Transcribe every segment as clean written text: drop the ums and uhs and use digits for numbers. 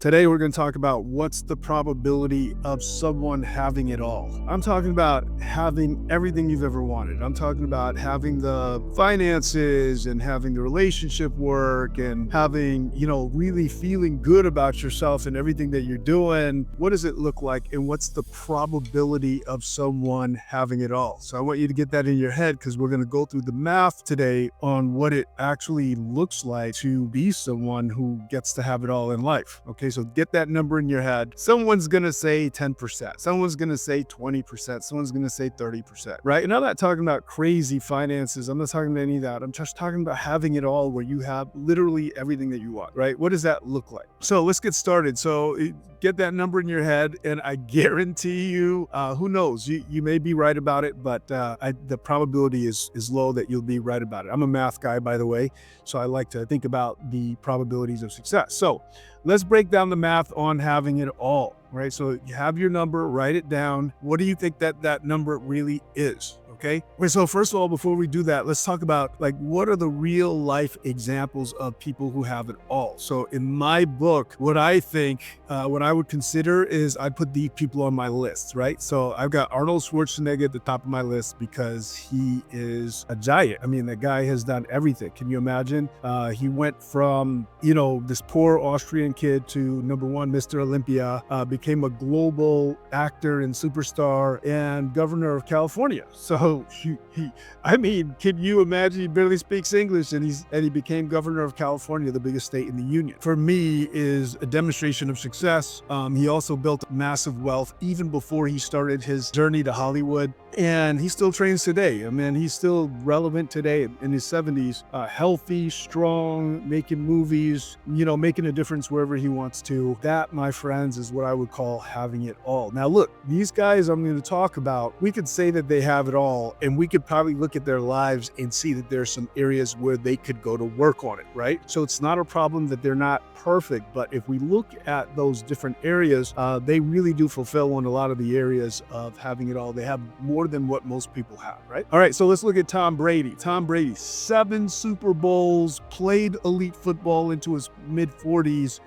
Today, we're going to talk about what's the probability of someone having it all. I'm talking about having everything you've ever wanted. I'm talking about having the finances and having the relationship work and having, really feeling good about yourself and everything that you're doing. What does it look like? And what's the probability of someone having it all? So I want you to get that in your head because we're going to go through the math today on what it actually looks like to be someone who gets to have it all in life. Okay. So get that number in your head. Someone's going to say 10%. Someone's going to say 20%. Someone's going to say 30%, right? And I'm not talking about crazy finances. I'm not talking about any of that. I'm just talking about having it all where you have literally everything that you want, right? What does that look like? So let's get started. So get that number in your head. And I guarantee you, who knows, you may be right about it, but the probability is low that you'll be right about it. I'm a math guy, by the way. So I like to think about the probabilities of success. So let's break down the math on having it all, right? So you have your number, write it down. What do you think that number really is? Okay. So first of all, before we do that, let's talk about what are the real life examples of people who have it all. So in my book, what I think, what I would consider is I'd put these people on my list, right? So I've got Arnold Schwarzenegger at the top of my list because he is a giant. I mean, the guy has done everything. Can you imagine? He went from, this poor Austrian kid to number one, Mr. Olympia, became a global actor and superstar and governor of California. So can you imagine? He barely speaks English and he became governor of California, the biggest state in the union. For me, is a demonstration of success. He also built massive wealth even before he started his journey to Hollywood. And he still trains today. I mean, he's still relevant today in his 70s, healthy, strong, making movies, making a difference wherever he wants to. That, my friends, is what I would call having it all. Now, look, these guys I'm going to talk about, we could say that they have it all, and we could probably look at their lives and see that there's some areas where they could go to work on it, right? So it's not a problem that they're not perfect, but if we look at those different areas, they really do fulfill on a lot of the areas of having it all. They have more than what most people have, right? All right, so let's look at Tom Brady. Tom Brady, 7 Super Bowls, played elite football into his mid-40s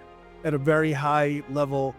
at a very high level.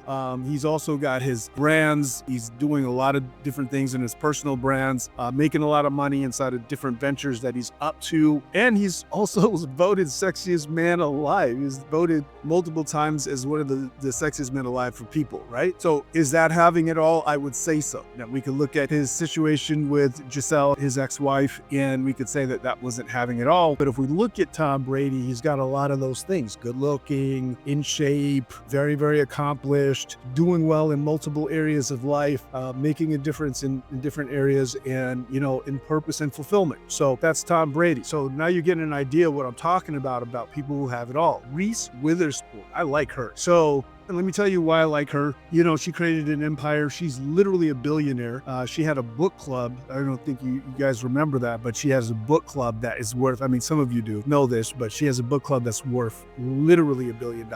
He's also got his brands. He's doing a lot of different things in his personal brands, making a lot of money inside of different ventures that he's up to. And he's also voted sexiest man alive. He's voted multiple times as one of the sexiest men alive for people, right? So is that having it all? I would say so. Now we could look at his situation with Giselle, his ex-wife, and we could say that wasn't having it all. But if we look at Tom Brady, he's got a lot of those things: good looking, in shape, very, very accomplished, doing well in multiple areas of life, making a difference in different areas, and, in purpose and fulfillment. So that's Tom Brady. So now you're getting an idea of what I'm talking about people who have it all. Reese Witherspoon, I like her. So let me tell you why I like her. She created an empire. She's literally a billionaire. She had a book club. I don't think you guys remember that, but she has a book club that is worth, some of you do know this, but she has a book club that's worth literally $1 billion.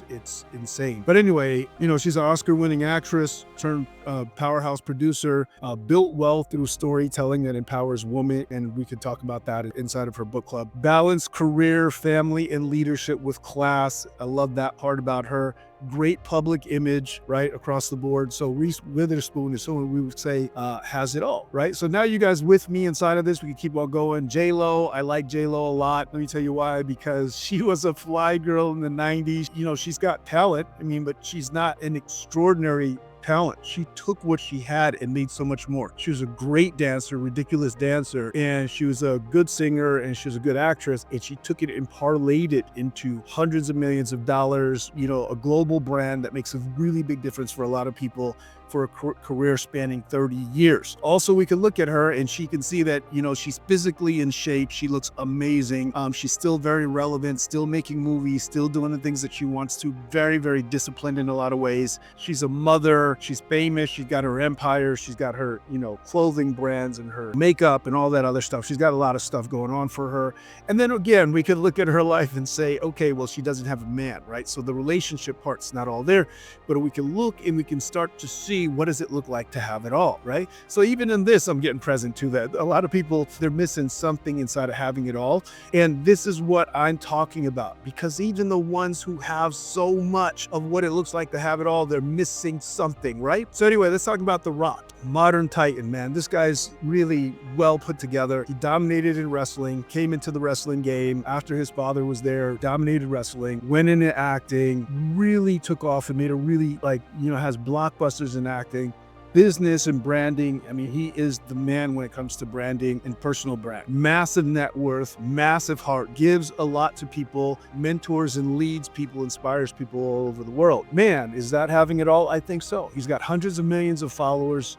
It's insane. But anyway, she's an Oscar-winning actress, turned powerhouse producer, built wealth through storytelling that empowers women, and we could talk about that inside of her book club. Balanced career, family, and leadership with class. I love that part about her. Great public image, right, across the board. So Reese Witherspoon is someone we would say has it all, right? So now you guys with me inside of this, we can keep on going. J-Lo, I like J-Lo a lot. Let me tell you why. Because she was a fly girl in the 90s. She's got talent, but she's not an extraordinary talent. She took what she had and made so much more. She was a great dancer, ridiculous dancer, and she was a good singer, and she was a good actress, and she took it and parlayed it into hundreds of millions of dollars, a global brand that makes a really big difference for a lot of people for a career spanning 30 years. Also, we can look at her and she can see that, she's physically in shape. She looks amazing. She's still very relevant, still making movies, still doing the things that she wants to. Very, very disciplined in a lot of ways. She's a mother. She's famous. She's got her empire. She's got her, clothing brands and her makeup and all that other stuff. She's got a lot of stuff going on for her. And then again, we could look at her life and say, okay, well, she doesn't have a man, right? So the relationship part's not all there, but we can look and we can start to see see what does it look like to have it all, right? So even in this, I'm getting present to that. A lot of people, they're missing something inside of having it all. And this is what I'm talking about, because even the ones who have so much of what it looks like to have it all, they're missing something, right? So anyway, let's talk about The Rock. Modern Titan, man. This guy's really well put together. He dominated in wrestling, came into the wrestling game after his father was there, dominated wrestling, went into acting, really took off and made a really, has blockbusters in acting. Business and branding. I mean, he is the man when it comes to branding and personal brand. Massive net worth, massive heart, gives a lot to people, mentors and leads people, inspires people all over the world. Man, is that having it all? I think so. He's got hundreds of millions of followers,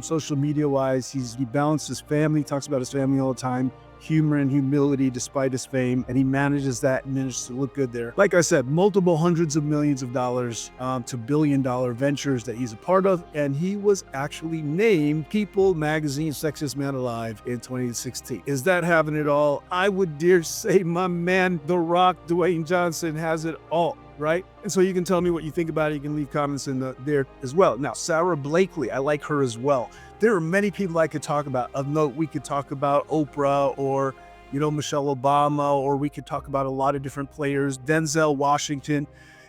social media wise. He balanced his family, talks about his family all the time. Humor and humility despite his fame, and he manages that and manages to look good there. Like I said, multiple hundreds of millions of dollars to billion-dollar ventures that he's a part of, and he was actually named People Magazine Sexiest Man Alive in 2016. Is that having it all? I would dare say my man, The Rock, Dwayne Johnson, has it all. Right? And so you can tell me what you think about it. You can leave comments in there as well. Now, Sarah Blakely, I like her as well. There are many people I could talk about. Of note, we could talk about Oprah or, Michelle Obama, or we could talk about a lot of different players. Denzel Washington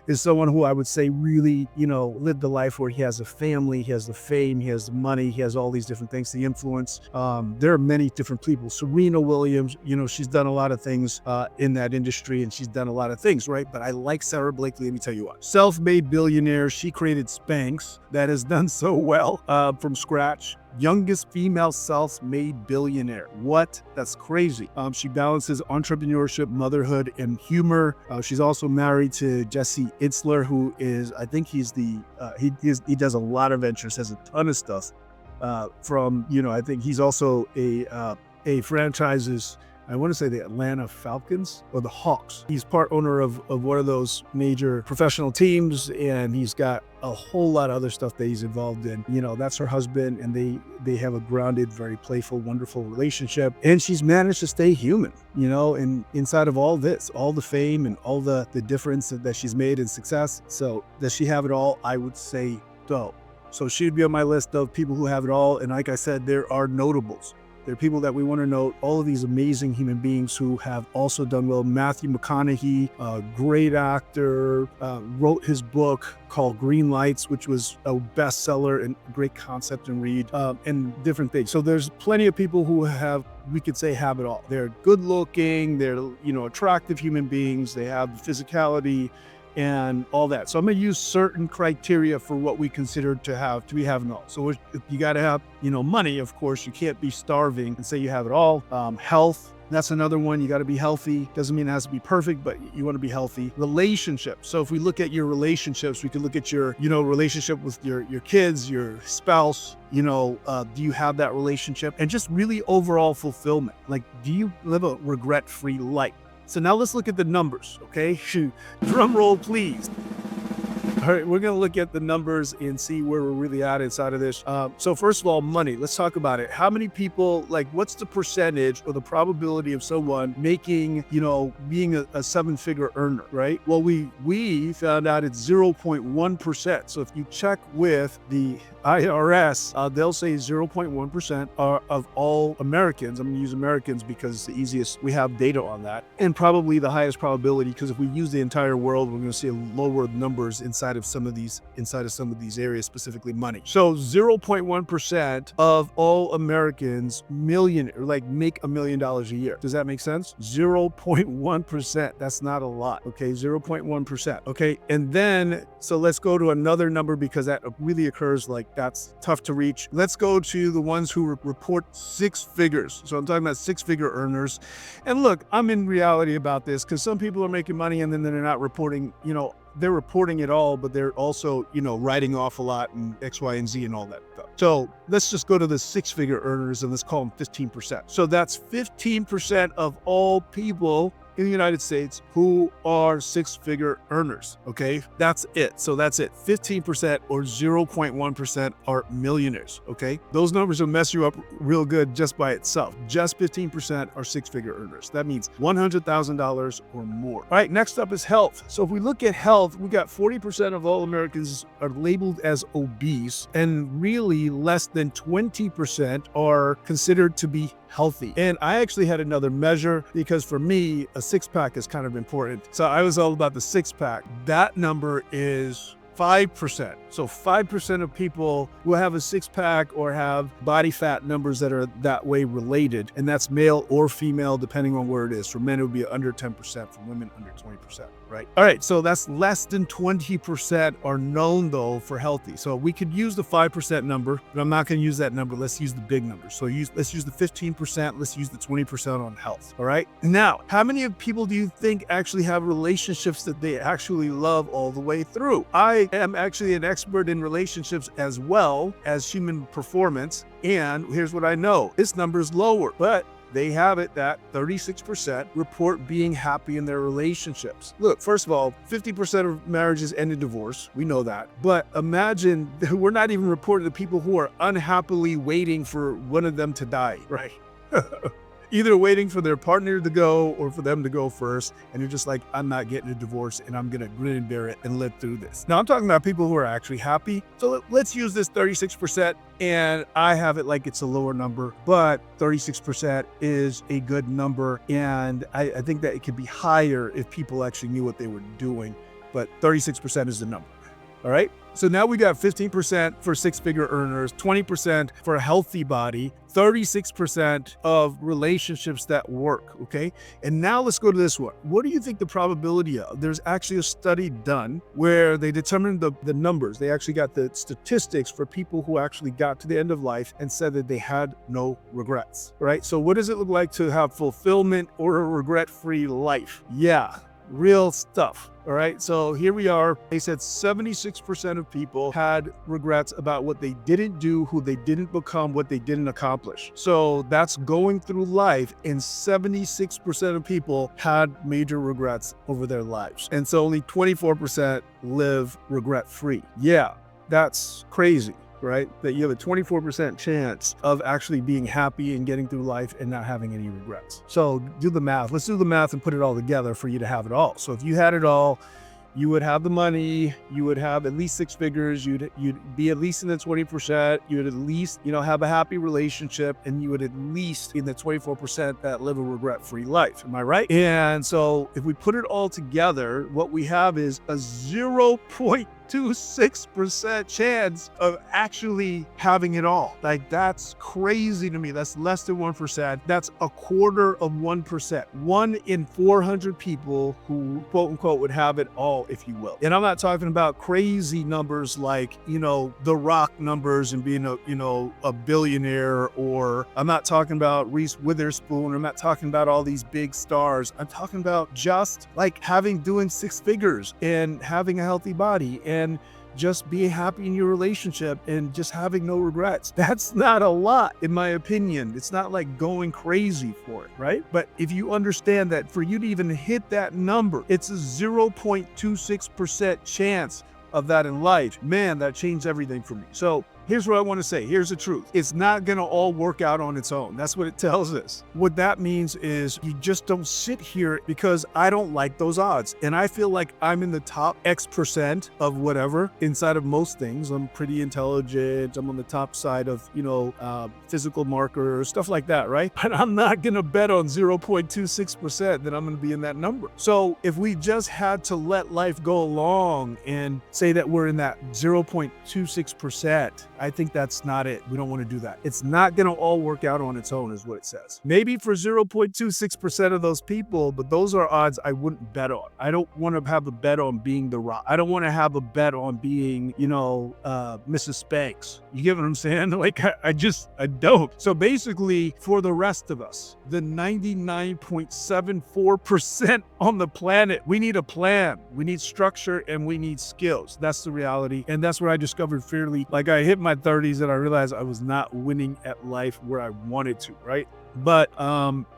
is someone who I would say really, lived the life where he has a family, he has the fame, he has the money, he has all these different things, the influence. There are many different people. Serena Williams, she's done a lot of things in that industry, and she's done a lot of things, right? But I like Sarah Blakely. Let me tell you what. Self-made billionaire. She created Spanx that has done so well from scratch. Youngest female self-made billionaire. What? That's crazy. She balances entrepreneurship, motherhood, and humor. She's also married to Jesse Itzler, who is, I think he's he does a lot of ventures, has a ton of stuff. I think he's also a franchises. I want to say the Atlanta Falcons or the Hawks. He's part owner of one of those major professional teams, and he's got a whole lot of other stuff that he's involved in. That's her husband, and they have a grounded, very playful, wonderful relationship. And she's managed to stay human, and inside of all this, all the fame and all the difference that she's made in success. So does she have it all? I would say so. So she'd be on my list of people who have it all. And like I said, there are notables. There are people that we want to note, all of these amazing human beings who have also done well. Matthew McConaughey, a great actor, wrote his book called Green Lights, which was a bestseller and a great concept and read, and different things. So there's plenty of people who we could say have it all. They're good looking, they're, attractive human beings, they have physicality and all that. So I'm going to use certain criteria for what we consider to be having all. So you got to have, money, of course. You can't be starving and say you have it all. Health, that's another one. You got to be healthy. Doesn't mean it has to be perfect, but you want to be healthy. Relationships. So if we look at your relationships, we could look at your, relationship with your kids, your spouse. Do you have that relationship? And just really overall fulfillment. Like, do you live a regret-free life? So now let's look at the numbers, okay? Drum roll, please. All right, we're going to look at the numbers and see where we're really at inside of this. So first of all, money. Let's talk about it. How many people, what's the percentage or the probability of someone making, being a seven-figure earner, right? Well, we found out it's 0.1%. So if you check with the IRS, they'll say 0.1% of all Americans. I'm going to use Americans because it's the easiest. We have data on that. And probably the highest probability, because if we use the entire world, we're going to see lower numbers inside of some of these areas, specifically money. So 0.1% of all Americans make $1 million a year. Does that make sense? 0.1%. That's not a lot. Okay, 0.1%. Okay, and then so let's go to another number, because that really occurs. That's tough to reach. Let's go to the ones who report six figures. So I'm talking about six-figure earners. And look, I'm in reality about this, because some people are making money and then they're not reporting, they're reporting it all, but they're also, writing off a lot and X, Y, and Z and all that stuff. So let's just go to the six-figure earners and let's call them 15%. So that's 15% of all people in the United States who are six-figure earners, okay? That's it. So that's it. 15% or 0.1% are millionaires, okay? Those numbers will mess you up real good just by itself. Just 15% are six-figure earners. That means $100,000 or more. All right, next up is health. So if we look at health, we got 40% of all Americans are labeled as obese, and really less than 20% are considered to be healthy. And I actually had another measure because for me, a six-pack is kind of important. So I was all about the six-pack. That number is 5%. So 5% of people will have a six-pack or have body fat numbers that are that way related. And that's male or female, depending on where it is. For men, it would be under 10%. For women, under 20%, right? All right, so that's less than 20% are known, though, for healthy. So we could use the 5% number, but I'm not going to use that number. Let's use the big number. So let's use the 15%. Let's use the 20% on health, all right? Now, how many of people do you think actually have relationships that they actually love all the way through? I am actually an expert in relationships as well as human performance. And here's what I know. This number is lower, but they have it that 36% report being happy in their relationships. Look, first of all, 50% of marriages end in divorce. We know that. But imagine we're not even reporting the people who are unhappily waiting for one of them to die, right? Either waiting for their partner to go or for them to go first. And you're just like, I'm not getting a divorce and I'm going to grin and bear it and live through this. Now I'm talking about people who are actually happy. So let's use this 36%, and I have it like it's a lower number, but 36% is a good number. And I think that it could be higher if people actually knew what they were doing, but 36% is the number. All right. So now we got 15% for six-figure earners, 20% for a healthy body, 36% of relationships that work. Okay. And now let's go to this one. What do you think the probability of? There's actually a study done where they determined the numbers. They actually got the statistics for people who actually got to the end of life and said that they had no regrets. Right. So what does it look like to have fulfillment or a regret-free life? Yeah. Real stuff. All right, so here we are. They said 76% of people had regrets about what they didn't do, who they didn't become, what they didn't accomplish. So that's going through life, and 76% of people had major regrets over their lives. And so only 24% live regret-free. Yeah, that's crazy. Right? That you have a 24% chance of actually being happy and getting through life and not having any regrets. So do the math. Let's do the math and put it all together for you to have it all. So if you had it all, you would have the money, you would have at least six figures, you'd be at least in the 20%, you would at least, have a happy relationship, and you would at least be in the 24% that live a regret-free life. Am I right? And so if we put it all together, what we have is a 0.26% chance of actually having it all. Like, that's crazy to me. That's less than 1%. That's a quarter of 1%. 1 in 400 people who, quote unquote, would have it all, if you will. And I'm not talking about crazy numbers like, the Rock numbers and being a billionaire, or I'm not talking about Reese Witherspoon. I'm not talking about all these big stars. I'm talking about just like doing six figures and having a healthy body and just being happy in your relationship and just having no regrets. That's not a lot, in my opinion. It's not like going crazy for it, right? But if you understand that for you to even hit that number, it's a 0.26% chance of that in life, man, that changed everything for me. So here's what I want to say. Here's the truth. It's not going to all work out on its own. That's what it tells us. What that means is you just don't sit here because I don't like those odds. And I feel like I'm in the top X% of whatever inside of most things. I'm pretty intelligent. I'm on the top side of, physical markers, stuff like that, right? But I'm not going to bet on 0.26% that I'm going to be in that number. So if we just had to let life go along and say that we're in that 0.26%, I think that's not it. We don't want to do that. It's not going to all work out on its own, is what it says. Maybe for 0.26% of those people, but those are odds I wouldn't bet on. I don't want to have a bet on being the Rock. I don't want to have a bet on being, Mrs. Spanks. You get what I'm saying? Like, I don't. So basically, for the rest of us, the 99.74% on the planet, we need a plan. We need structure and we need skills. That's the reality. And that's what I discovered fairly. Like, I hit my 30s and I realized I was not winning at life where I wanted to, right? but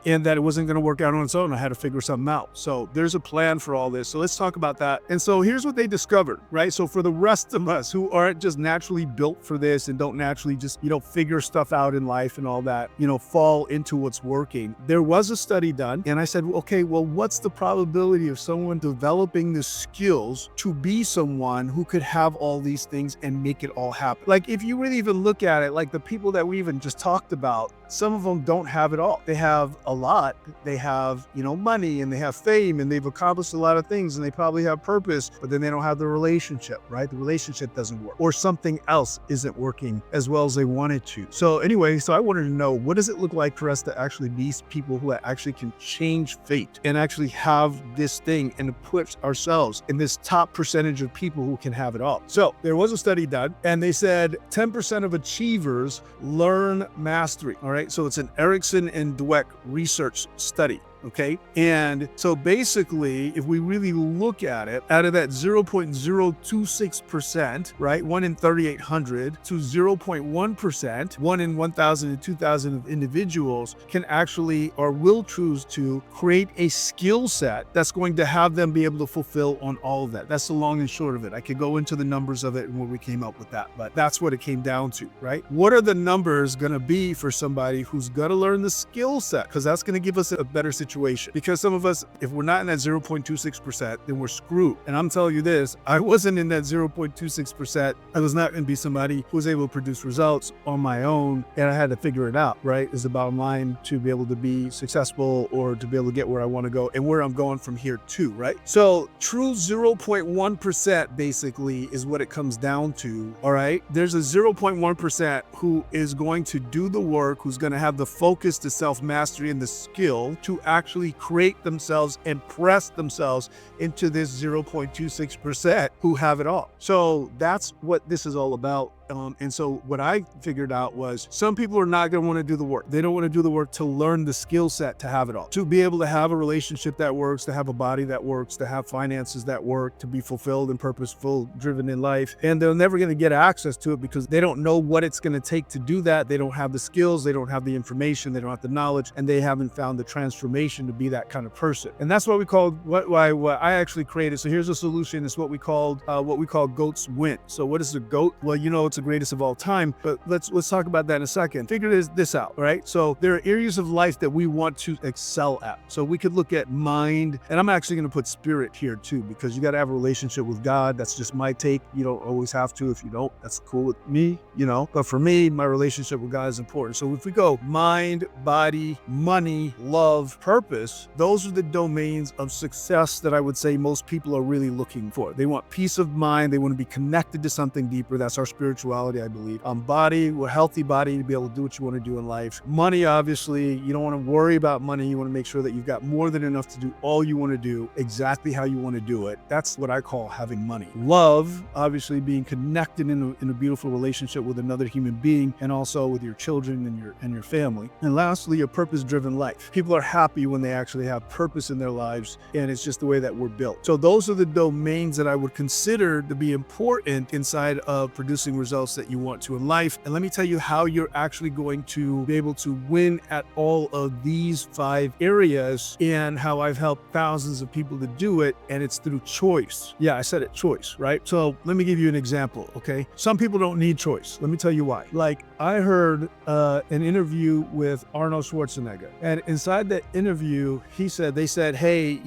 and that it wasn't going to work out on its own. I had to figure something out. So there's a plan for all this. So let's talk about that. And so here's what they discovered, right? So for the rest of us who aren't just naturally built for this and don't naturally just, figure stuff out in life and all that, fall into what's working, there was a study done. And I said, okay, well, what's the probability of someone developing the skills to be someone who could have all these things and make it all happen? Like, if you really even look at it, like the people that we even just talked about, some of them don't have it all. They have a lot. They have, money, and they have fame, and they've accomplished a lot of things, and they probably have purpose, but then they don't have the relationship, right? The relationship doesn't work, or something else isn't working as well as they wanted to. So anyway, so I wanted to know, what does it look like for us to actually be people who actually can change fate and actually have this thing and to put ourselves in this top percentage of people who can have it all? So there was a study done, and they said 10% of achievers learn mastery. All right. So it's an Erickson and Dweck research study. Okay. And so basically, if we really look at it, out of that 0.026%, right, 1 in 3,800 to 0.1%, 1 in 1,000 and 2,000 of individuals can actually or will choose to create a skill set that's going to have them be able to fulfill on all of that. That's the long and short of it. I could go into the numbers of it and where we came up with that, but that's what it came down to, right? What are the numbers going to be for somebody who's going to learn the skill set? Because that's going to give us a better situation. Because some of us, if we're not in that 0.26%, then we're screwed. And I'm telling you this, I wasn't in that 0.26%. I was not going to be somebody who was able to produce results on my own, and I had to figure it out, right? Is the bottom line, to be able to be successful or to be able to get where I want to go and where I'm going from here too, right? So true 0.1% basically is what it comes down to, all right? There's a 0.1% who is going to do the work, who's going to have the focus, the self-mastery, and the skill to actually create themselves and press themselves into this 0.26% who have it all. So that's what this is all about. And so what I figured out was some people are not going to want to do the work. They don't want to do the work to learn the skill set to have it all, to be able to have a relationship that works, to have a body that works, to have finances that work, to be fulfilled and purposeful, driven in life. And they're never going to get access to it because they don't know what it's going to take to do that. They don't have the skills. They don't have the information. They don't have the knowledge, and they haven't found the transformation to be that kind of person. And that's what we called what I actually created. So here's a solution. It's what we call GOATSWIN. So what is a GOAT? Well, it's the greatest of all time, but let's talk about that in a second. Figure this out, right? So there are areas of life that we want to excel at. So we could look at mind, and I'm actually going to put spirit here too, because you got to have a relationship with God. That's just my take. You don't always have to. If you don't, that's cool with me, but for me, my relationship with God is important. So if we go mind, body, money, love, purpose, those are the domains of success that I would say most people are really looking for. They want peace of mind. They want to be connected to something deeper. That's our spirituality, I believe. Body, a healthy body to be able to do what you want to do in life. Money, obviously, you don't want to worry about money. You want to make sure that you've got more than enough to do all you want to do, exactly how you want to do it. That's what I call having money. Love, obviously, being connected in a beautiful relationship with another human being, and also with your children and your family. And lastly, a purpose-driven life. People are happy when they actually have purpose in their lives, and it's just the way that we're built. So those are the domains that I would consider to be important inside of producing results that you want to in life. And let me tell you how you're actually going to be able to win at all of these 5 areas, and how I've helped thousands of people to do it. And it's through choice. Yeah, I said it, choice, right? So let me give you an example. Okay. Some people don't need choice. Let me tell you why. Like, I heard an interview with Arnold Schwarzenegger, and inside that interview, they said, hey,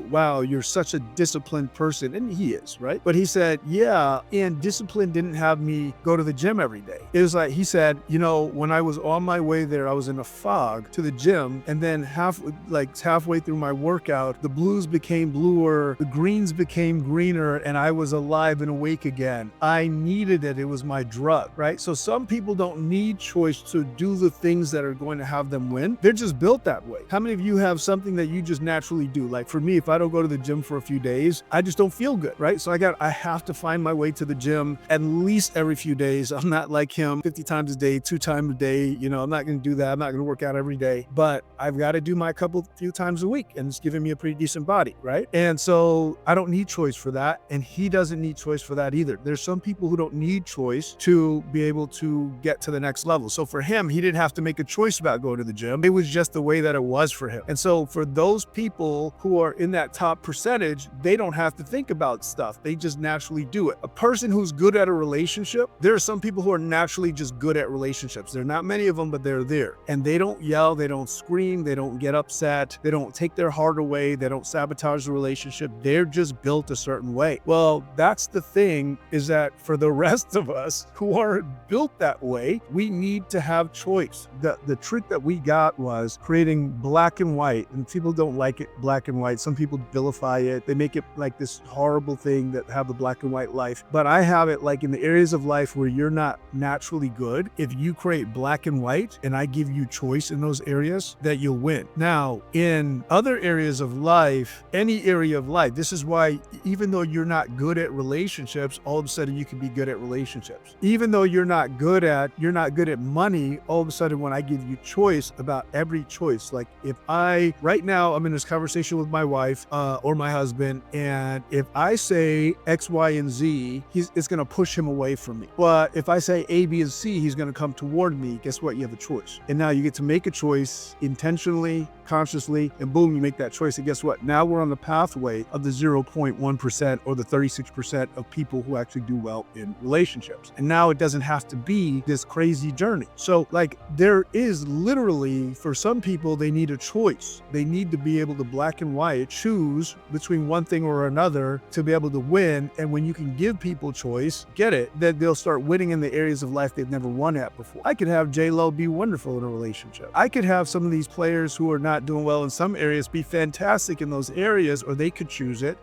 wow, you're such a disciplined person. And he is, right? But he said, yeah, and discipline didn't have me go to the gym every day. It was like, he said, when I was on my way there, I was in a fog to the gym, and then halfway through my workout, the blues became bluer, the greens became greener, and I was alive and awake again. I needed it. It was my drug, right? So some people don't need choice to do the things that are going to have them win. They're just built that way. How many of you have something that you just naturally do? Like for me, if I don't go to the gym for a few days, I just don't feel good, right? So I have to find my way to the gym at least every few few days. I'm not like him 50 times a day, 2 times a day. I'm not going to do that. I'm not going to work out every day, but I've got to do my few times a week, and it's giving me a pretty decent body, right? And so I don't need choice for that. And he doesn't need choice for that either. There's some people who don't need choice to be able to get to the next level. So for him, he didn't have to make a choice about going to the gym. It was just the way that it was for him. And so for those people who are in that top percentage, they don't have to think about stuff. They just naturally do it. A person who's good at a relationship, there are some people who are naturally just good at relationships. There are not many of them, but they're there. And they don't yell, they don't scream, they don't get upset, they don't take their heart away, they don't sabotage the relationship. They're just built a certain way. Well, that's the thing, is that for the rest of us who aren't built that way, we need to have choice. The trick that we got was creating black and white, and people don't like it black and white. Some people vilify it. They make it like this horrible thing that have the black and white life. But I have it like in the areas of life where you're not naturally good. If you create black and white and I give you choice in those areas, that you'll win. Now, in other areas of life, any area of life, this is why even though you're not good at relationships, all of a sudden you can be good at relationships. Even though you're not good at money, all of a sudden when I give you choice about every choice, like if right now I'm in this conversation with my wife or my husband, and if I say X, Y, and Z, it's going to push him away from me. But if I say A, B, and C, he's going to come toward me. Guess what? You have a choice. And now you get to make a choice intentionally, consciously, and boom, you make that choice. And guess what? Now we're on the pathway of the 0.1% or the 36% of people who actually do well in relationships. And now it doesn't have to be this crazy journey. So like there is literally, for some people, they need a choice. They need to be able to black and white choose between one thing or another to be able to win. And when you can give people choice, then they'll start winning in the areas of life they've never won at before. I could have J-Lo be wonderful in a relationship. I could have some of these players who are not doing well in some areas be fantastic in those areas, or they could choose it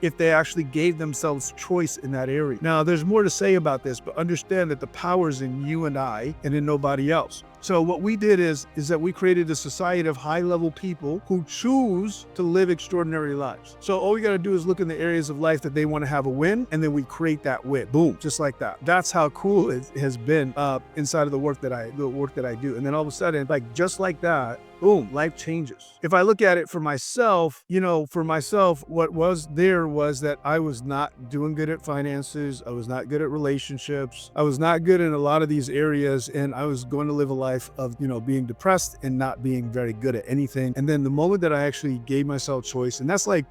if they actually gave themselves choice in that area. Now, there's more to say about this, but understand that the power is in you and I and in nobody else. So what we did is that we created a society of high-level people who choose to live extraordinary lives. So all we got to do is look in the areas of life that they want to have a win, and then we create that win. Boom, just like that. That's how cool it has been inside of the work that I do. And then all of a sudden, like just like that, boom, life changes. If I look at it for myself, what was that I was not doing good at finances. I was not good at relationships. I was not good in a lot of these areas, and I was going to live a life of, being depressed and not being very good at anything. And then the moment that I actually gave myself choice, and that's like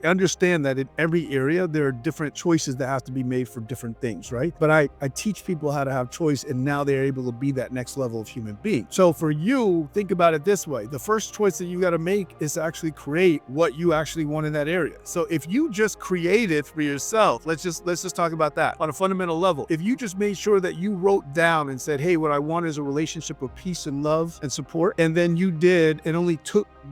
understand that in every area, there are different choices that have to be made for different things, right? But I teach people how to have choice, and now they're able to be that next level of human being. So for you, think about it this way. The first choice that you got to make is to actually create what you actually want in that area. So if you just create it for yourself, let's just talk about that on a fundamental level. If you just made sure that you wrote down and said, hey, what I want is a relationship of peace and love and support, and then you did and only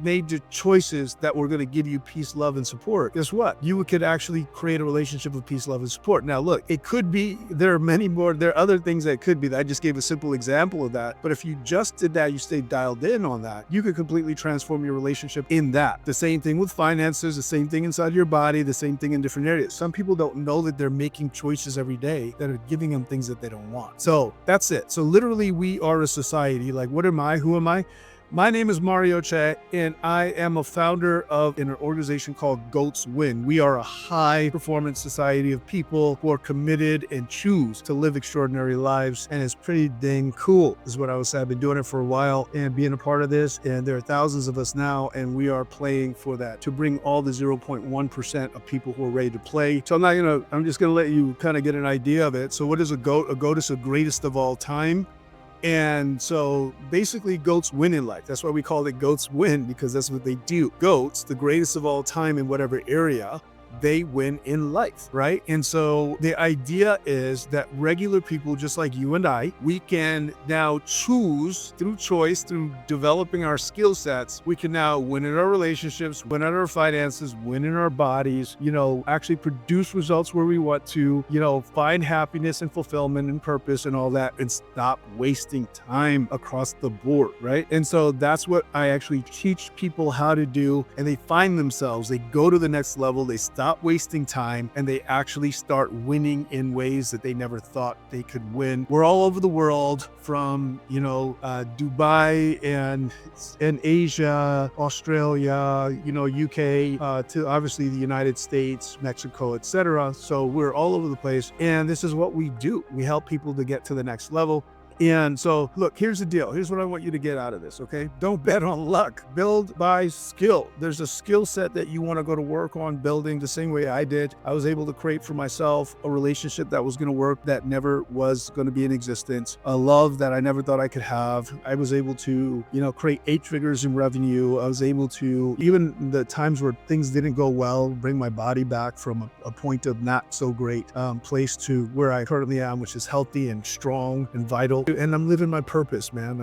made the choices that were going to give you peace, love, and support, guess what? You could actually create a relationship of peace, love, and support. Now look, it could be, there are many more, there are other things that could be. I just gave a simple example of that. But if you just did that, you stayed dialed in on that, you could completely transform your relationship in that. The same thing with finances, the same thing inside your body, the same thing in different areas. Some people don't know that they're making choices every day that are giving them things that they don't want. So that's it. So literally we are a society. Like, what am I? Who am I? My name is Mario Che, and I am a founder of an organization called GOATSWIN. We are a high-performance society of people who are committed and choose to live extraordinary lives, and it's pretty dang cool, is what I would say. I've been doing it for a while and being a part of this, and there are thousands of us now, and we are playing for that, to bring all the 0.1% of people who are ready to play. So I'm just gonna let you kind of get an idea of it. So what is a GOAT? A GOAT is the greatest of all time. And so basically goats win in life. That's why we call it Goats Win, because that's what they do. Goats, the greatest of all time in whatever area, they win in life, right? And so the idea is that regular people, just like you and I, we can now choose through choice, through developing our skill sets. We can now win in our relationships, win in our finances, win in our bodies, actually produce results where we want to, find happiness and fulfillment and purpose and all that, and stop wasting time across the board, right? And so that's what I actually teach people how to do. And they find themselves, they go to the next level, they stop stop wasting time and they actually start winning in ways that they never thought they could win. We're all over the world, from Dubai and Asia, Australia, UK, to obviously the United States, Mexico, etc. So we're all over the place, and this is what we do. We help people to get to the next level. And so, look, here's the deal. Here's what I want you to get out of this, okay? Don't bet on luck. Build by skill. There's a skill set that you want to go to work on building the same way I did. I was able to create for myself a relationship that was going to work, that never was going to be in existence, a love that I never thought I could have. I was able to, create 8 figures in revenue. I was able to, even the times where things didn't go well, bring my body back from a point of not so great place to where I currently am, which is healthy and strong and vital. And I'm living my purpose, man.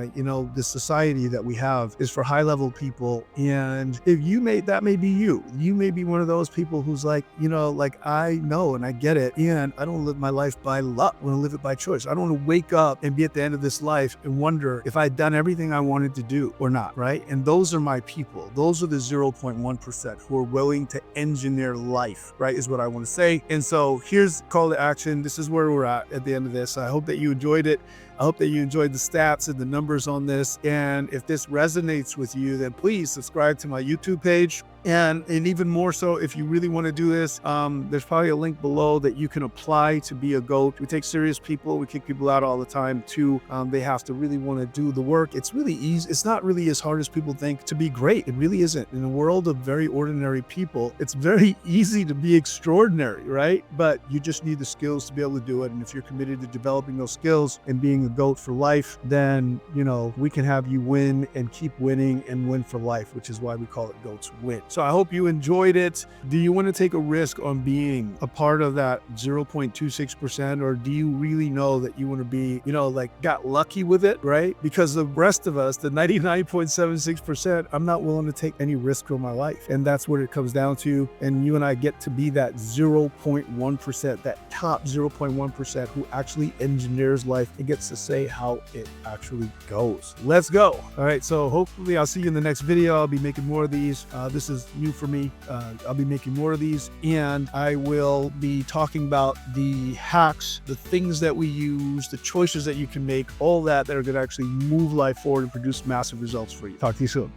The society that we have is for high-level people. And if that may be you. You may be one of those people who's like, I know and I get it. And I don't live my life by luck. I want to live it by choice. I don't want to wake up and be at the end of this life and wonder if I'd done everything I wanted to do or not, right? And those are my people. Those are the 0.1% who are willing to engineer life, right, is what I want to say. And so here's call to action. This is where we're at the end of this. I hope that you enjoyed it. I hope that you enjoyed the stats and the numbers on this. And if this resonates with you, then please subscribe to my YouTube page. And even more so, if you really want to do this, there's probably a link below that you can apply to be a GOAT. We take serious people. We kick people out all the time too. They have to really want to do the work. It's really easy. It's not really as hard as people think to be great. It really isn't. In a world of very ordinary people, it's very easy to be extraordinary, right? But you just need the skills to be able to do it. And if you're committed to developing those skills and being a GOAT for life, then, we can have you win and keep winning and win for life, which is why we call it GOATSWIN. So I hope you enjoyed it. Do you want to take a risk on being a part of that 0.26%? Or do you really know that you want to be, got lucky with it, right? Because the rest of us, the 99.76%, I'm not willing to take any risk for my life. And that's what it comes down to. And you and I get to be that 0.1%, that top 0.1% who actually engineers life and gets to say how it actually goes. Let's go. All right. So hopefully I'll see you in the next video. I'll be making more of these. This is new for me. I'll be making more of these, and I will be talking about the hacks, the things that we use, the choices that you can make, all that are going to actually move life forward and produce massive results for you. Talk to you soon.